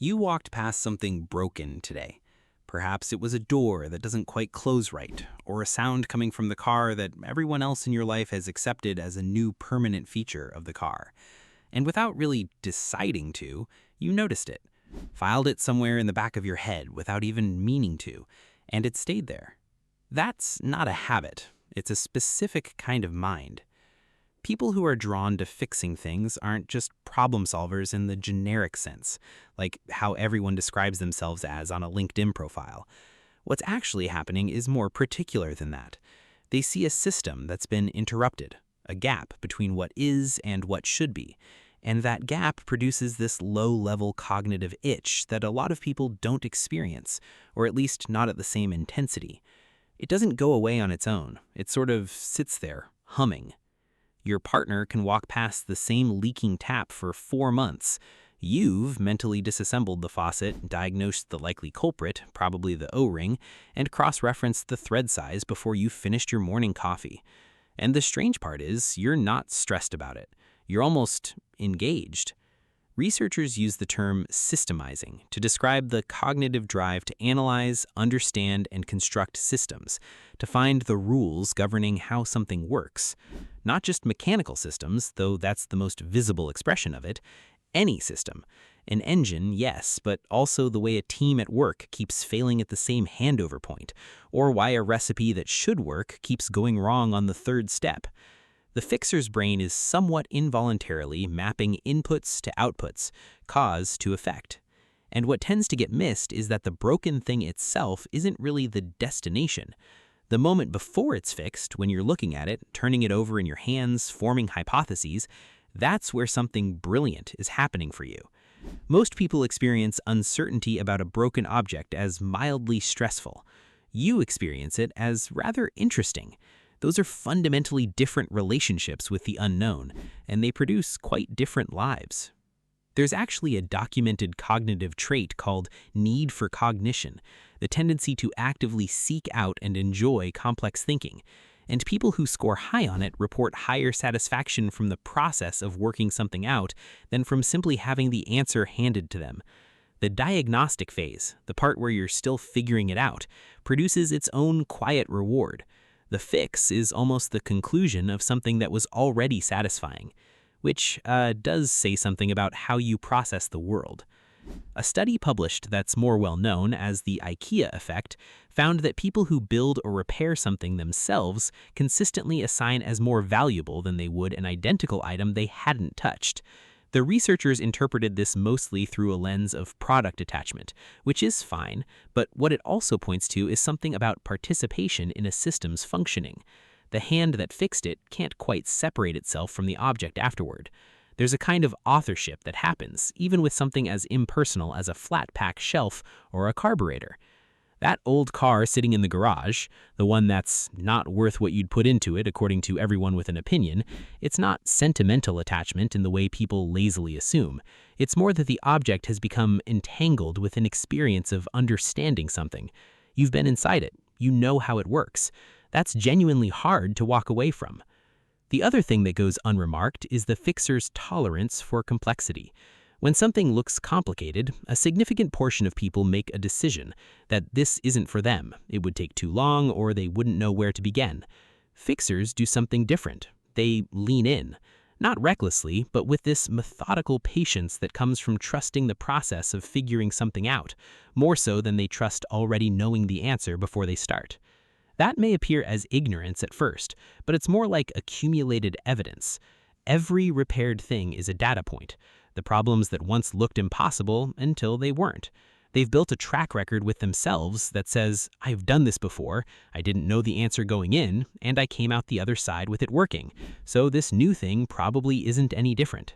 You walked past something broken today. Perhaps it was a door that doesn't quite close right, or a sound coming from the car that everyone else in your life has accepted as a new permanent feature of the car. And without really deciding to, you noticed it, filed it somewhere in the back of your head without even meaning to, and it stayed there. That's not a habit, it's a specific kind of mind. People who are drawn to fixing things aren't just problem solvers in the generic sense, like how everyone describes themselves as on a LinkedIn profile. What's actually happening is more particular than that. They see a system that's been interrupted, a gap between what is and what should be, and that gap produces this low-level cognitive itch that a lot of people don't experience, or at least not at the same intensity. It doesn't go away on its own. It sort of sits there, humming. Your partner can walk past the same leaking tap for 4 months. You've mentally disassembled the faucet, diagnosed the likely culprit, probably the O-ring, and cross-referenced the thread size before you finished your morning coffee. And the strange part is, you're not stressed about it. You're almost engaged. Researchers use the term systemizing to describe the cognitive drive to analyze, understand, and construct systems, to find the rules governing how something works. Not just mechanical systems, though that's the most visible expression of it. Any system. An engine, yes, but also the way a team at work keeps failing at the same handover point, or why a recipe that should work keeps going wrong on the third step. The fixer's brain is somewhat involuntarily mapping inputs to outputs, cause to effect. And what tends to get missed is that the broken thing itself isn't really the destination. The moment before it's fixed, when you're looking at it, turning it over in your hands, forming hypotheses, that's where something brilliant is happening for you. Most people experience uncertainty about a broken object as mildly stressful. You experience it as rather interesting. Those are fundamentally different relationships with the unknown, and they produce quite different lives. There's actually a documented cognitive trait called need for cognition, the tendency to actively seek out and enjoy complex thinking. And people who score high on it report higher satisfaction from the process of working something out than from simply having the answer handed to them. The diagnostic phase, the part where you're still figuring it out, produces its own quiet reward. The fix is almost the conclusion of something that was already satisfying, which does say something about how you process the world. A study published that's more well known as the IKEA effect found that people who build or repair something themselves consistently assign as more valuable than they would an identical item they hadn't touched. The researchers interpreted this mostly through a lens of product attachment, which is fine, but what it also points to is something about participation in a system's functioning. The hand that fixed it can't quite separate itself from the object afterward. There's a kind of authorship that happens, even with something as impersonal as a flat-pack shelf or a carburetor. That old car sitting in the garage, the one that's not worth what you'd put into it according to everyone with an opinion, it's not sentimental attachment in the way people lazily assume. It's more that the object has become entangled with an experience of understanding something. You've been inside it. You know how it works. That's genuinely hard to walk away from. The other thing that goes unremarked is the fixer's tolerance for complexity. When something looks complicated, a significant portion of people make a decision that this isn't for them, it would take too long, or they wouldn't know where to begin. Fixers do something different. They lean in, not recklessly, but with this methodical patience that comes from trusting the process of figuring something out, more so than they trust already knowing the answer before they start. That may appear as ignorance at first, but it's more like accumulated evidence. Every repaired thing is a data point. The problems that once looked impossible until they weren't. They've built a track record with themselves that says, I've done this before, I didn't know the answer going in, and I came out the other side with it working, so this new thing probably isn't any different.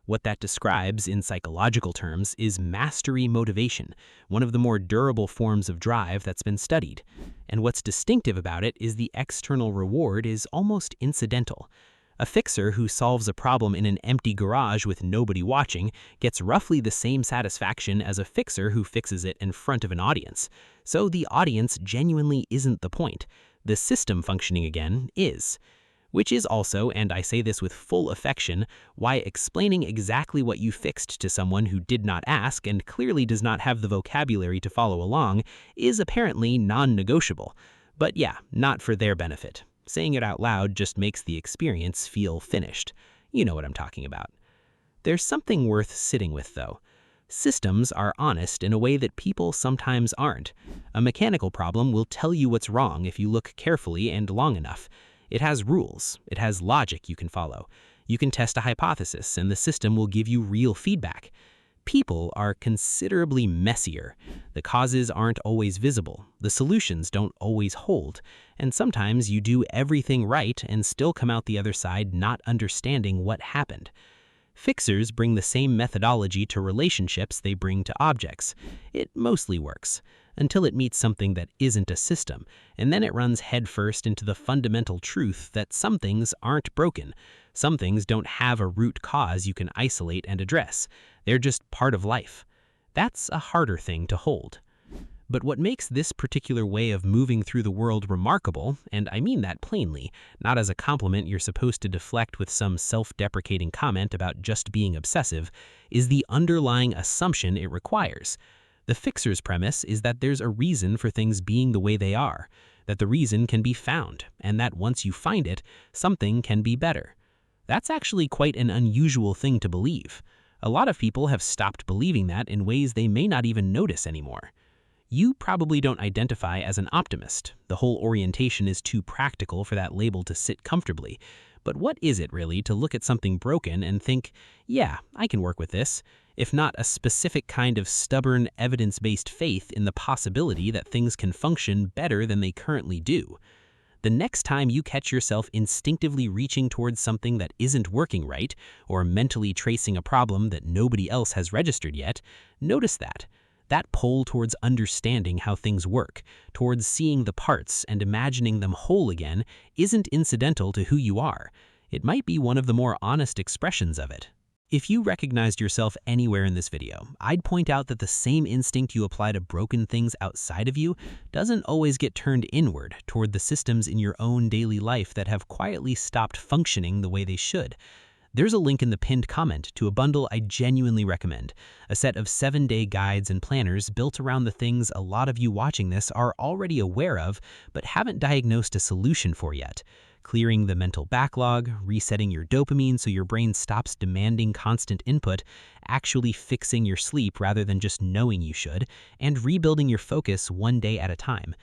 What that describes in psychological terms is mastery motivation, one of the more durable forms of drive that's been studied. And what's distinctive about it is the external reward is almost incidental. A fixer who solves a problem in an empty garage with nobody watching gets roughly the same satisfaction as a fixer who fixes it in front of an audience. So the audience genuinely isn't the point. The system functioning again is. Which is also, and I say this with full affection, why explaining exactly what you fixed to someone who did not ask and clearly does not have the vocabulary to follow along is apparently non-negotiable. But yeah, not for their benefit. Saying it out loud just makes the experience feel finished. You know what I'm talking about. There's something worth sitting with, though. Systems are honest in a way that people sometimes aren't. A mechanical problem will tell you what's wrong if you look carefully and long enough. It has rules. It has logic you can follow. You can test a hypothesis, and the system will give you real feedback. People are considerably messier. The causes aren't always visible. The solutions don't always hold. And sometimes you do everything right and still come out the other side not understanding what happened. Fixers bring the same methodology to relationships they bring to objects. It mostly works, until it meets something that isn't a system, and then it runs headfirst into the fundamental truth that some things aren't broken. Some things don't have a root cause you can isolate and address. They're just part of life. That's a harder thing to hold. But what makes this particular way of moving through the world remarkable, and I mean that plainly, not as a compliment you're supposed to deflect with some self-deprecating comment about just being obsessive, is the underlying assumption it requires. The fixer's premise is that there's a reason for things being the way they are, that the reason can be found, and that once you find it, something can be better. That's actually quite an unusual thing to believe. A lot of people have stopped believing that in ways they may not even notice anymore. You probably don't identify as an optimist. The whole orientation is too practical for that label to sit comfortably. But what is it really to look at something broken and think, yeah, I can work with this, if not a specific kind of stubborn, evidence-based faith in the possibility that things can function better than they currently do? The next time you catch yourself instinctively reaching towards something that isn't working right, or mentally tracing a problem that nobody else has registered yet, notice that. That pull towards understanding how things work, towards seeing the parts and imagining them whole again, isn't incidental to who you are. It might be one of the more honest expressions of it. If you recognized yourself anywhere in this video, I'd point out that the same instinct you apply to broken things outside of you doesn't always get turned inward toward the systems in your own daily life that have quietly stopped functioning the way they should. There's a link in the pinned comment to a bundle I genuinely recommend, a set of 7-day guides and planners built around the things a lot of you watching this are already aware of but haven't diagnosed a solution for yet. Clearing the mental backlog, resetting your dopamine so your brain stops demanding constant input, actually fixing your sleep rather than just knowing you should, and rebuilding your focus one day at a time.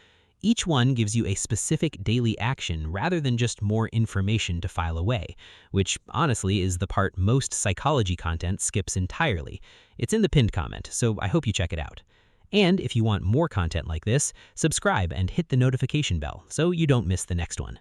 Each one gives you a specific daily action rather than just more information to file away, which honestly is the part most psychology content skips entirely. It's in the pinned comment, so I hope you check it out. And if you want more content like this, subscribe and hit the notification bell so you don't miss the next one.